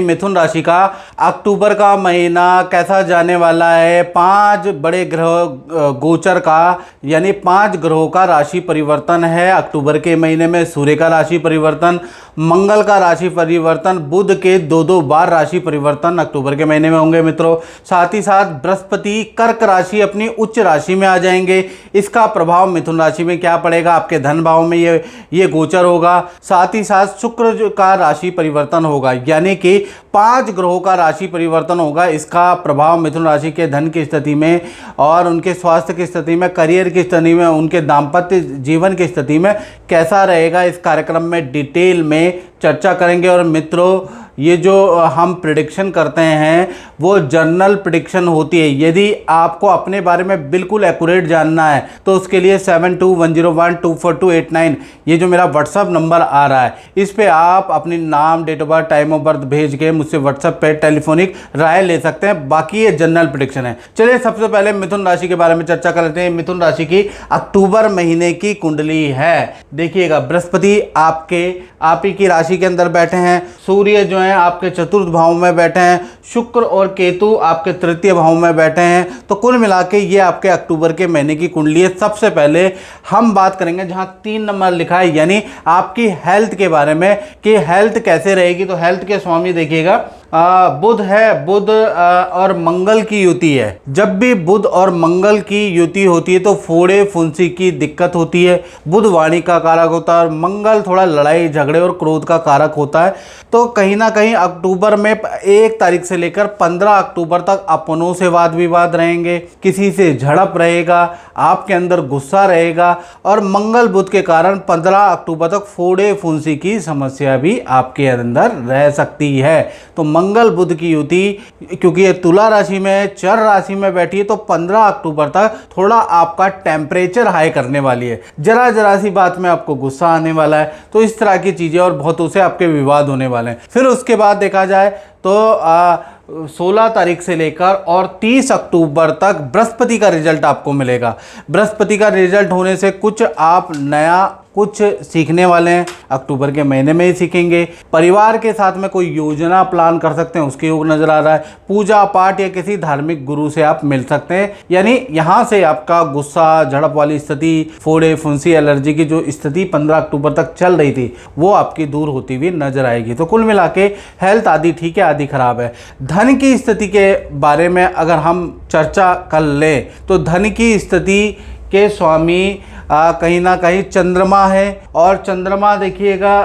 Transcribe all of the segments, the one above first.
मिथुन राशि का अक्टूबर का महीना कैसा जाने वाला है। 5 बड़े ग्रह गोचर का यानी 5 ग्रहों का राशि परिवर्तन है अक्टूबर के महीने में। सूर्य का राशि परिवर्तन, मंगल का राशि परिवर्तन, बुध के 2-2 बार राशि परिवर्तन अक्टूबर के महीने में होंगे मित्रों। साथ ही साथ बृहस्पति कर्क राशि अपनी उच्च राशि में आ जाएंगे। इसका प्रभाव मिथुन राशि में क्या पड़ेगा, आपके धन भाव में ये गोचर होगा। साथ ही साथ शुक्र का राशि परिवर्तन होगा, यानी कि 5 ग्रहों का राशि परिवर्तन होगा। इसका प्रभाव मिथुन राशि के धन की स्थिति में और उनके स्वास्थ्य की स्थिति में, करियर की स्थिति में, उनके दाम्पत्य जीवन की स्थिति में कैसा रहेगा, इस कार्यक्रम में डिटेल में चर्चा करेंगे। और मित्रों, ये जो हम प्रिडिक्शन करते हैं वो जर्नल प्रिडिक्शन होती है। यदि आपको अपने बारे में बिल्कुल एक्यूरेट जानना है तो उसके लिए 7210124289 ये जो मेरा व्हाट्सअप नंबर आ रहा है, इस पे आप अपनी नाम, date of birth, time of birth भेज के मुझसे व्हाट्सएप पे टेलीफोनिक राय ले सकते हैं। बाकी ये जनरल प्रिडिक्शन है। चलिए सबसे पहले मिथुन राशि के बारे में चर्चा कर लेते हैं। मिथुन राशि की अक्टूबर महीने की कुंडली है। देखिएगा, बृहस्पति आप ही की राशि के अंदर बैठे हैं, सूर्य जो है आपके चतुर्थ भाव में बैठे हैं, शुक्र और केतु आपके तृतीय भाव में बैठे हैं। तो कुल मिला के ये आपके अक्टूबर के महीने की कुंडली है। सबसे पहले हम बात करेंगे जहां 3 नंबर लिखा है, यानी आपकी हेल्थ के बारे में कि हेल्थ कैसे रहेगी। तो हेल्थ के स्वामी देखिएगा, बुध है, बुध और मंगल की युति है। जब भी बुध और मंगल की युति होती है तो फोड़े फुंसी की दिक्कत होती है। बुध वाणी का कारक होता है और मंगल थोड़ा लड़ाई झगड़े और क्रोध का कारक होता है। तो कहीं ना कहीं अक्टूबर में 1 तारीख से लेकर 15 अक्टूबर तक अपनों से वाद विवाद रहेंगे, किसी से झड़प रहेगा, आपके अंदर गुस्सा रहेगा और मंगल बुध के कारण 15 अक्टूबर तक फोड़े फुंसी की समस्या भी आपके अंदर रह सकती है। तो मंगल बुध की युति, क्योंकि ये तुला राशि में, चर राशि में बैठी है, तो 15 अक्टूबर तक थोड़ा आपका टेम्परेचर हाई करने वाली है। जरा सी बात में आपको गुस्सा आने वाला है। तो इस तरह की चीजें और बहुतों से आपके विवाद होने वाले हैं। फिर उसके बाद देखा जाए तो 16 तारीख से लेकर और 30 अक्टूबर तक बृहस्पति का रिजल्ट आपको मिलेगा। बृहस्पति का रिजल्ट होने से कुछ आप नया कुछ सीखने वाले हैं, अक्टूबर के महीने में ही सीखेंगे। परिवार के साथ में कोई योजना प्लान कर सकते हैं, उसके योग नजर आ रहा है। पूजा पाठ या किसी धार्मिक गुरु से आप मिल सकते हैं, यानी यहाँ से आपका गुस्सा, झड़प वाली स्थिति, फोड़े फुंसी, एलर्जी की जो स्थिति 15 अक्टूबर तक चल रही थी वो आपकी दूर होती हुई नजर आएगी। तो कुल मिला के हेल्थ आदि ठीक है, आदि खराब है। धन की स्थिति के बारे में अगर हम चर्चा कर लें तो धन की स्थिति के स्वामी कहीं ना कहीं चंद्रमा है। और चंद्रमा देखिएगा,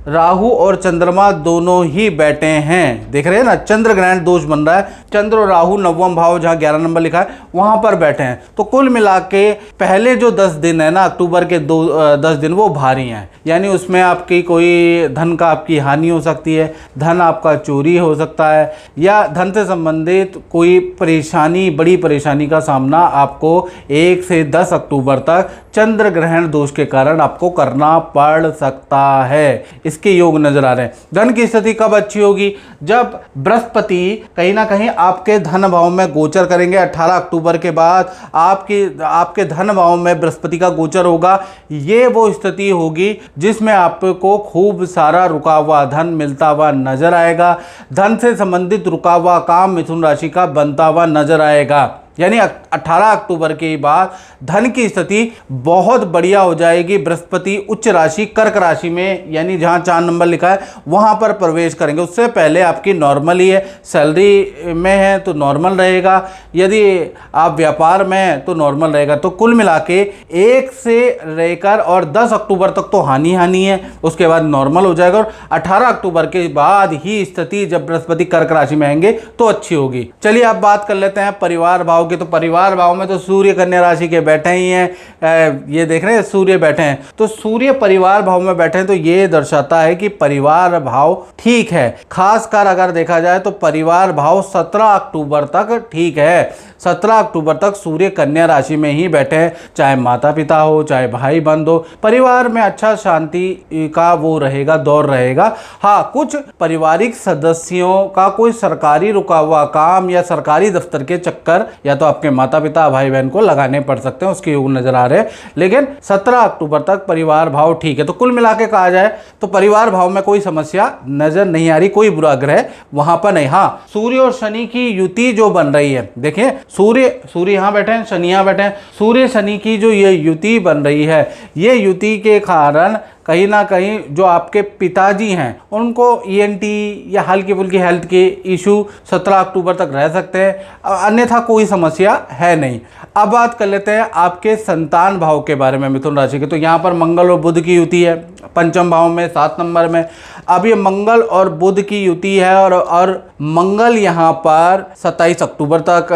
राहु और चंद्रमा दोनों ही बैठे हैं। देख रहे हैं ना, चंद्र ग्रहण दोष बन रहा है। चंद्र और राहु 9वां भाव जहां 11 नंबर लिखा है वहां पर बैठे हैं। तो कुल मिला के पहले जो 10 दिन है ना अक्टूबर के 10 दिन वो भारी हैं, यानी उसमें आपकी कोई धन का आपकी हानि हो सकती है, धन आपका चोरी हो सकता है या धन से संबंधित कोई परेशानी, बड़ी परेशानी का सामना आपको 1 से 10 अक्टूबर तक चंद्र ग्रहण दोष के कारण आपको करना पड़ सकता है। इसके योग नजर आ रहे हैं। धन की स्थिति कब अच्छी होगी, जब बृहस्पति कहीं ना कहीं आपके धन भाव में गोचर करेंगे। 18 अक्टूबर के बाद आपके धन भाव में बृहस्पति का गोचर होगा। ये वो स्थिति होगी जिसमें आपको खूब सारा रुका हुआ धन मिलता हुआ नजर आएगा। धन से संबंधित रुका हुआ काम मिथुन राशि का बनता हुआ नजर आएगा। यानी 18 अक्टूबर के बाद धन की स्थिति बहुत बढ़िया हो जाएगी। बृहस्पति उच्च राशि कर्क राशि में, यानी जहां 4 नंबर लिखा है वहां पर प्रवेश करेंगे। उससे पहले आपकी नॉर्मल ही है, सैलरी में है तो नॉर्मल रहेगा, यदि आप व्यापार में हैं तो नॉर्मल रहेगा। तो कुल मिला के 1 से लेकर और 10 अक्टूबर तक तो हानि है, उसके बाद नॉर्मल हो जाएगा। और 18 अक्टूबर के बाद ही स्थिति जब बृहस्पति कर्क राशि में आएंगे तो अच्छी होगी। चलिए अब बात कर लेते हैं परिवार भाव। तो परिवार भाव में तो सूर्य कन्या राशि के बैठे ही हैं। ये देख रहे हैं सूर्य बैठे हैं, तो सूर्य परिवार भाव में बैठे हैं, तो ये दर्शाता है कि परिवार भाव ठीक है। खासकर अगर देखा जाए तो परिवार भाव 17 अक्टूबर तक ठीक है। 17 अक्टूबर तक सूर्य कन्या राशि में ही बैठे हैं, चाहे माता पिता हो, चाहे भाई बंद हो, परिवार में अच्छा शांति का वो रहेगा, दौर रहेगा। हाँ, कुछ पारिवारिक सदस्यों का कोई सरकारी रुका हुआ काम या सरकारी दफ्तर के चक्कर या तो आपके माता पिता भाई बहन को लगाने पड़ सकते हैं, उसके योग नजर आ रहे हैं। लेकिन 17 अक्टूबर तक परिवार भाव ठीक है। तो कुल मिला के कहा जाए तो परिवार भाव में कोई समस्या नजर नहीं आ रही, कोई बुरा ग्रह ग्रह वहां पर नहीं। हाँ, सूर्य और शनि की युति जो बन रही है, देखिए सूर्य यहाँ बैठे हैं, शनि यहाँ बैठे हैं, सूर्य शनि की जो ये युति बन रही है, ये युति के कारण कहीं ना कहीं जो आपके पिताजी हैं उनको ईएनटी या हल्की फुल्की हेल्थ के इशू 17 अक्टूबर तक रह सकते हैं, अन्यथा कोई समस्या है नहीं। अब बात कर लेते हैं आपके संतान भाव के बारे में मिथुन राशि के। तो यहाँ पर मंगल और बुध की युति है पंचम भाव में 7 नंबर में। अब ये मंगल और बुध की युति है और मंगल यहाँ पर 27 अक्टूबर तक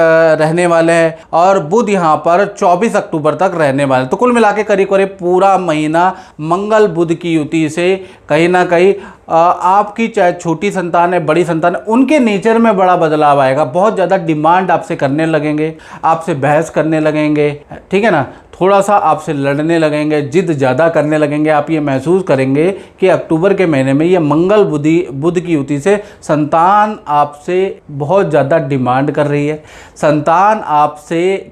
रहने वाले हैं और बुध यहाँ पर 24 अक्टूबर तक रहने वाले हैं। तो कुल मिला के करीब करीब पूरा महीना मंगल बुध की युति से कहीं ना कहीं आपकी चाहे छोटी संतान है बड़ी संतान है, उनके नेचर में बड़ा बदलाव आएगा। बहुत ज़्यादा डिमांड आपसे करने लगेंगे, आपसे बहस करने लगेंगे, ठीक है ना, थोड़ा सा आपसे लड़ने लगेंगे, जिद ज़्यादा करने लगेंगे। आप ये महसूस करेंगे कि अक्टूबर के महीने में ये मंगल बुध की युति से संतान आपसे बहुत ज़्यादा डिमांड कर रही है, संतान आपसे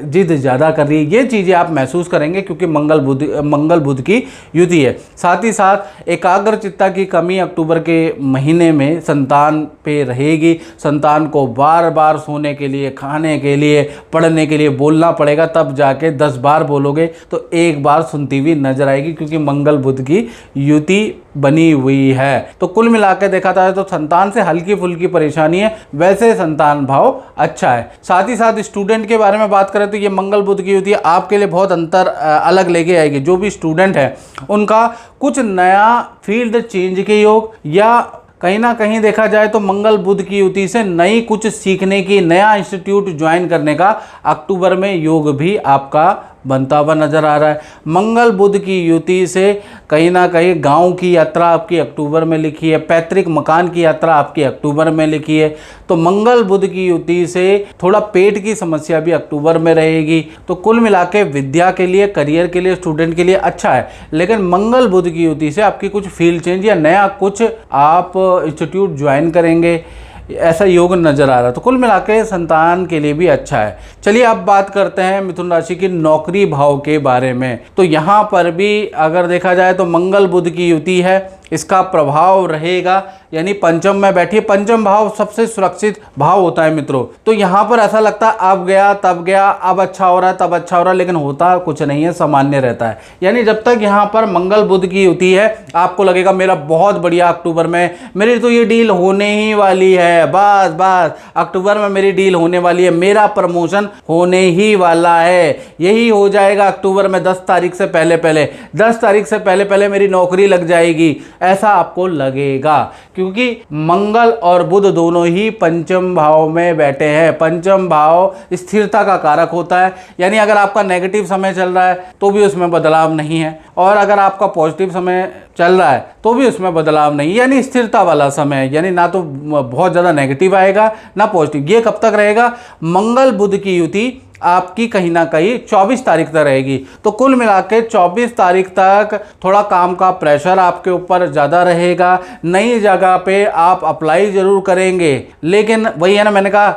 जिद ज़्यादा कर रही है। ये चीज़ें आप महसूस करेंगे क्योंकि मंगल बुध की युति है। साथ ही साथ एकाग्रचित्ता की कमी अक्टूबर के महीने में संतान पे रहेगी। संतान को बार बार सोने के लिए, खाने के लिए, पढ़ने के लिए बोलना पड़ेगा, तब जाके 10 बार बोलोगे तो एक बार सुनती हुई नजर आएगी, क्योंकि मंगल बुध की युति बनी हुई है। तो कुल मिलाकर देखा जाए तो संतान से हल्की फुल्की परेशानी है, वैसे संतान भाव अच्छा है। साथ ही साथ स्टूडेंट के बारे में बात करें तो ये मंगल बुध की युति आपके लिए बहुत अंतर अलग लेके आएगी। जो भी स्टूडेंट है उनका कुछ नया फील्ड चेंज के योग, या कहीं ना कहीं देखा जाए तो मंगल बुध की युति से नई कुछ सीखने की, नया इंस्टीट्यूट ज्वाइन करने का अक्टूबर में योग भी आपका बनता हुआ नजर आ रहा है। मंगल बुध की युति से कहीं ना कहीं गांव की यात्रा आपकी अक्टूबर में लिखी है, पैतृक मकान की यात्रा आपकी अक्टूबर में लिखी है। तो मंगल बुध की युति से थोड़ा पेट की समस्या भी अक्टूबर में रहेगी। तो कुल मिला के विद्या के लिए, करियर के लिए, स्टूडेंट के लिए अच्छा है, लेकिन मंगल बुध की युति से आपकी कुछ फील्ड चेंज या नया कुछ आप इंस्टीट्यूट ज्वाइन करेंगे, ऐसा योग नजर आ रहा है। तो कुल मिलाकर संतान के लिए भी अच्छा है। चलिए अब बात करते हैं मिथुन राशि की नौकरी भाव के बारे में। तो यहाँ पर भी अगर देखा जाए तो मंगल बुध की युति है, इसका प्रभाव रहेगा, यानी पंचम में बैठिए। पंचम भाव सबसे सुरक्षित भाव होता है मित्रों। तो यहाँ पर ऐसा लगता है अब गया तब गया, अब अच्छा हो रहा है तब अच्छा हो रहा है, लेकिन होता कुछ नहीं है, सामान्य रहता है। यानी जब तक यहाँ पर मंगल बुध की युति है आपको लगेगा मेरा बहुत बढ़िया, अक्टूबर में मेरी तो ये डील होने ही वाली है, बस अक्टूबर में मेरी डील होने वाली है, मेरा प्रमोशन होने ही वाला है, यही हो जाएगा अक्टूबर में 10 तारीख से पहले 10 तारीख से पहले मेरी नौकरी लग जाएगी, ऐसा आपको लगेगा। क्योंकि मंगल और बुध दोनों ही पंचम भाव में बैठे हैं। पंचम भाव स्थिरता का कारक होता है, यानी अगर आपका नेगेटिव समय चल रहा है तो भी उसमें बदलाव नहीं है, और अगर आपका पॉजिटिव समय चल रहा है तो भी उसमें बदलाव नहीं, यानी स्थिरता वाला समय, यानी ना तो बहुत ज़्यादा नेगेटिव आएगा ना पॉजिटिव। ये कब तक रहेगा? मंगल बुध की युति आपकी कहीं ना कहीं 24 तारीख तक रहेगी। तो कुल मिला के 24 तारीख तक थोड़ा काम का प्रेशर आपके ऊपर ज़्यादा रहेगा। नई जगह पे आप अप्लाई ज़रूर करेंगे, लेकिन वही है ना, मैंने कहा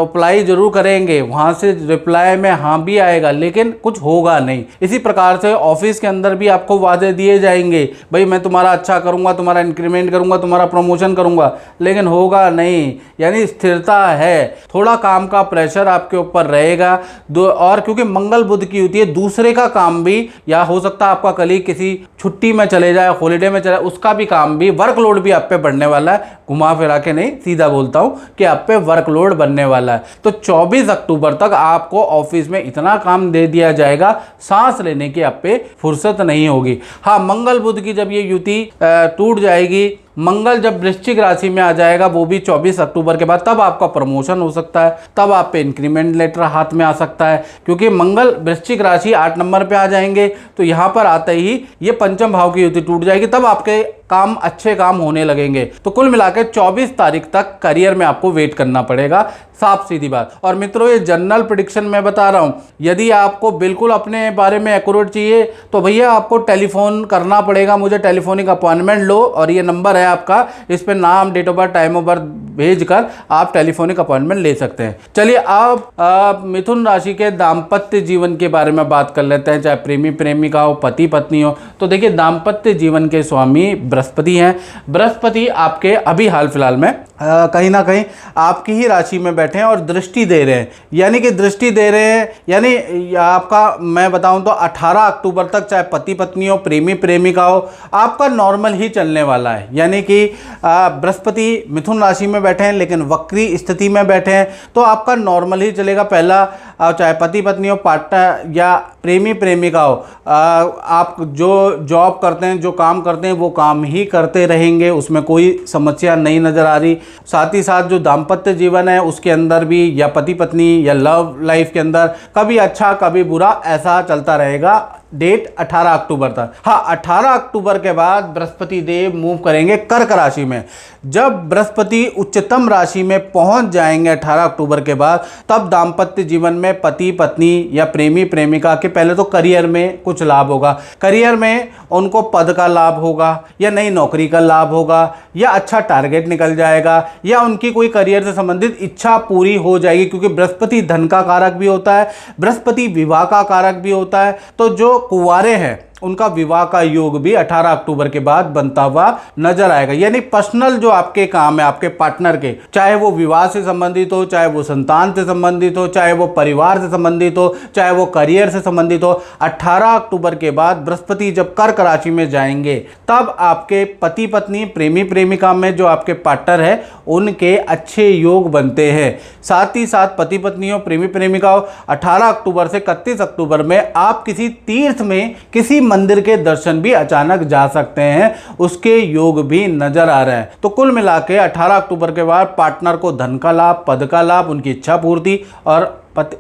अप्लाई ज़रूर करेंगे, वहाँ से रिप्लाई में हाँ भी आएगा, लेकिन कुछ होगा नहीं। इसी प्रकार से ऑफिस के अंदर भी आपको वादे दिए जाएंगे, भाई मैं तुम्हारा अच्छा करूँगा, तुम्हारा इंक्रीमेंट करूँगा, तुम्हारा प्रमोशन करूँगा, लेकिन होगा नहीं। यानी स्थिरता है, थोड़ा काम का प्रेशर आपके ऊपर रहेगा। और क्योंकि मंगल बुध की युति है, दूसरे का काम भी, या हो सकता है आपका कलीग किसी छुट्टी में चले जाए, हॉलिडे में चले, उसका भी काम भी, वर्कलोड भी आप पे बढ़ने वाला है। घुमा फिरा के नहीं, सीधा बोलता हूं कि आप पे वर्कलोड बनने वाला है। तो 24 अक्टूबर तक आपको ऑफिस में इतना काम दे दिया जाएगा, सांस लेने की आप पे फुर्सत नहीं होगी। हाँ, मंगल बुध की जब ये युति टूट जाएगी, मंगल जब वृश्चिक राशि में आ जाएगा, वो भी 24 अक्टूबर के बाद, तब आपका प्रमोशन हो सकता है, तब आप पे इंक्रीमेंट लेटर हाथ में आ सकता है। क्योंकि मंगल वृश्चिक राशि 8 नंबर पे आ जाएंगे, तो यहाँ पर आते ही ये पंचम भाव की युति टूट जाएगी, तब आपके काम, अच्छे काम होने लगेंगे। तो कुल मिलाकर 24 तारीख तक करियर में आपको वेट करना पड़ेगा, साफ सीधी बात। और मित्रों, ये जनरल प्रेडिक्शन मैं बता रहा हूं, यदि आपको बिल्कुल अपने बारे में एक्यूरेट चाहिए तो भैया आपको टेलीफोन करना पड़ेगा, मुझे टेलीफोनिक अपॉइंटमेंट लो, और ये नंबर है आपका, इस पे नाम, date of birth, time of birth भेजकर आप टेलीफोनिक अपॉइंटमेंट ले सकते हैं। चलिए अब मिथुन राशि के दाम्पत्य जीवन के बारे में बात कर लेते हैं, चाहे प्रेमी प्रेमिका हो, पति पत्नी हो। तो देखिए, दाम्पत्य जीवन के स्वामी बृहस्पति हैं। बृहस्पति आपके अभी हाल फिलहाल में कहीं ना कहीं आपकी ही राशि में बैठे हैं और दृष्टि दे रहे हैं। यानी कि दृष्टि दे रहे हैं, यानी आपका मैं बताऊं तो 18 अक्टूबर तक चाहे पति पत्नी हो, प्रेमी प्रेमिका हो, आपका नॉर्मल ही चलने वाला है। यानी कि बृहस्पति मिथुन राशि में बैठे हैं लेकिन वक्री स्थिति में बैठे हैं, तो आपका नॉर्मल ही चलेगा। पहला चाहे पति पत्नी हो, पार्टनर या प्रेमी प्रेमिका हो, आप जो जॉब करते हैं, जो काम करते हैं, वो काम ही करते रहेंगे, उसमें कोई समस्या नहीं नज़र आ रही। साथ ही साथ जो दाम्पत्य जीवन है उसके अंदर भी, या पति पत्नी या लव लाइफ के अंदर, कभी अच्छा कभी बुरा ऐसा चलता रहेगा डेट 18 अक्टूबर तक। हाँ, 18 अक्टूबर के बाद बृहस्पति देव मूव करेंगे कर्क राशि में। जब बृहस्पति उच्चतम राशि में पहुंच जाएंगे 18 अक्टूबर के बाद, तब दाम्पत्य जीवन में पति पत्नी या प्रेमी प्रेमिका के पहले तो करियर में कुछ लाभ होगा। करियर में उनको पद का लाभ होगा, या नई नौकरी का लाभ होगा, या अच्छा टारगेट निकल जाएगा, या उनकी कोई करियर से संबंधित इच्छा पूरी हो जाएगी, क्योंकि बृहस्पति धन का कारक भी होता है, बृहस्पति विवाह का कारक भी होता है। तो जो कुंवारे हैं उनका विवाह का योग भी 18 अक्टूबर के बाद बनता हुआ नजर आएगा। यानी पर्सनल जो आपके काम है आपके पार्टनर के, चाहे वो विवाह से संबंधित हो, चाहे वो संतान से संबंधित हो, चाहे वो परिवार से संबंधित हो, चाहे वो करियर से संबंधित हो, 18 अक्टूबर के बाद बृहस्पति जब कर्क राशि में जाएंगे, तब आपके पति पत्नी प्रेमी प्रेमिका में जो आपके पार्टनर है उनके अच्छे योग बनते हैं। साथ ही साथ पति पत्नी हो, प्रेमी प्रेमिका हो, 18 अक्टूबर से 31 अक्टूबर में आप किसी तीर्थ में, किसी मंदिर के दर्शन भी अचानक जा सकते हैं, उसके योग भी नजर आ रहे हैं। तो कुल मिला के 18 अक्टूबर के बाद पार्टनर को धन का लाभ, पद का लाभ, उनकी इच्छा पूर्ति, और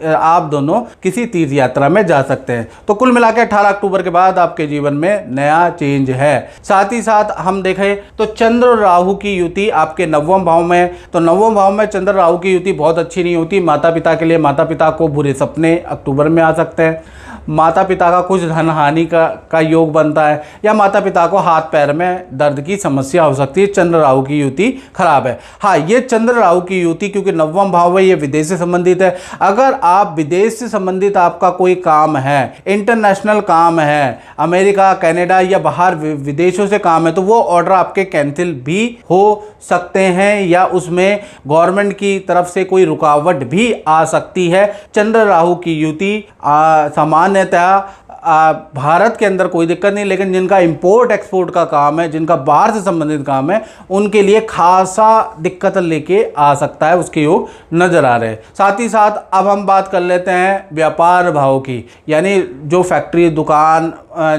आप दोनों किसी तीर्थ यात्रा में जा सकते हैं। तो कुल मिला के 18 अक्टूबर के बाद आपके जीवन में नया चेंज है। साथ ही साथ हम देखें तो चंद्र राहु की युति आपके 9वें भाव में, तो 9वें भाव में चंद्र राहु की युति बहुत अच्छी नहीं होती। माता पिता के लिए, माता पिता को बुरे सपने अक्टूबर में आ सकते हैं, माता पिता का कुछ धन हानि का योग बनता है, या माता पिता को हाथ पैर में दर्द की समस्या हो सकती है। चंद्र राहु की युति खराब है। हाँ, ये चंद्र राहु की युति क्योंकि 9वां भाव है, ये विदेश से संबंधित है। अगर आप विदेश से संबंधित आपका कोई काम है, इंटरनेशनल काम है, अमेरिका, कनाडा या बाहर विदेशों से काम है, तो वो ऑर्डर आपके कैंसिल भी हो सकते हैं, या उसमें गवर्नमेंट की तरफ से कोई रुकावट भी आ सकती है। चंद्र राहु की युति सामान्यतः भारत के अंदर कोई दिक्कत नहीं, लेकिन जिनका इंपोर्ट एक्सपोर्ट का काम है, जिनका बाहर से संबंधित काम है, उनके लिए खासा दिक्कत लेके आ सकता है, उसके योग नजर आ रहे हैं। साथ ही साथ अब हम बात कर लेते हैं व्यापार भाव की, यानी जो फैक्ट्री दुकान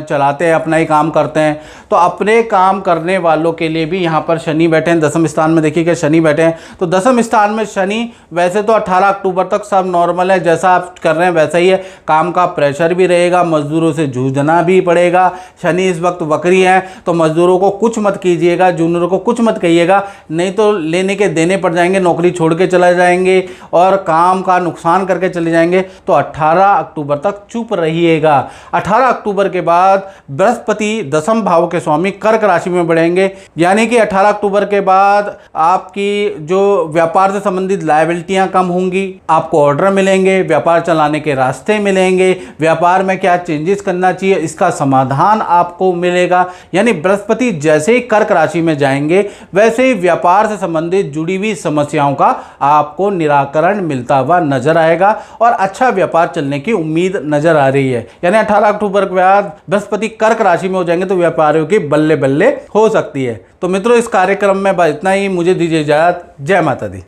चलाते हैं, अपना ही काम करते हैं, तो अपने काम करने वालों के लिए भी यहाँ पर शनि बैठे हैं। 10वें स्थान में देखिए कि शनि बैठे हैं, तो 10वें स्थान में शनि, वैसे तो 18 अक्टूबर तक सब नॉर्मल है, जैसा आप कर रहे हैं वैसा ही है। काम का प्रेशर भी रहेगा, मजदूरों से जूझना भी पड़ेगा। शनि इस वक्त वक्री है, तो मजदूरों को कुछ मत कीजिएगा, जूनियरों को कुछ मत कहिएगा, नहीं तो लेने के देने पड़ जाएंगे, नौकरी छोड़ के चले जाएंगे और काम का नुकसान करके चले जाएंगे। तो 18 अक्टूबर तक चुप रहिएगा। 18 अक्टूबर के बाद बृहस्पति 10वें भाव के स्वामी कर्क राशि में बढ़ेंगे, यानी कि 18 अक्टूबर के बाद आपकी जो व्यापार से संबंधित लायबिलिटियां कम होंगी, आपको ऑर्डर मिलेंगे, व्यापार चलाने के रास्ते मिलेंगे, व्यापार में क्या चेंजेस करना चाहिए इसका समाधान आपको मिलेगा। यानी बृहस्पति जैसे ही कर्क राशि में जाएंगे, वैसे ही व्यापार से संबंधित जुड़ी हुई समस्याओं का आपको निराकरण मिलता हुआ नजर आएगा और अच्छा व्यापार चलने की उम्मीद नजर आ रही है। यानी 18 अक्टूबर के बाद बृहस्पति कर्क राशि में हो जाएंगे, तो व्यापारियों की बल्ले बल्ले हो सकती है। तो मित्रों, इस कार्यक्रम में बस इतना ही। मुझे दीजिए इजाजत। जय माता दी।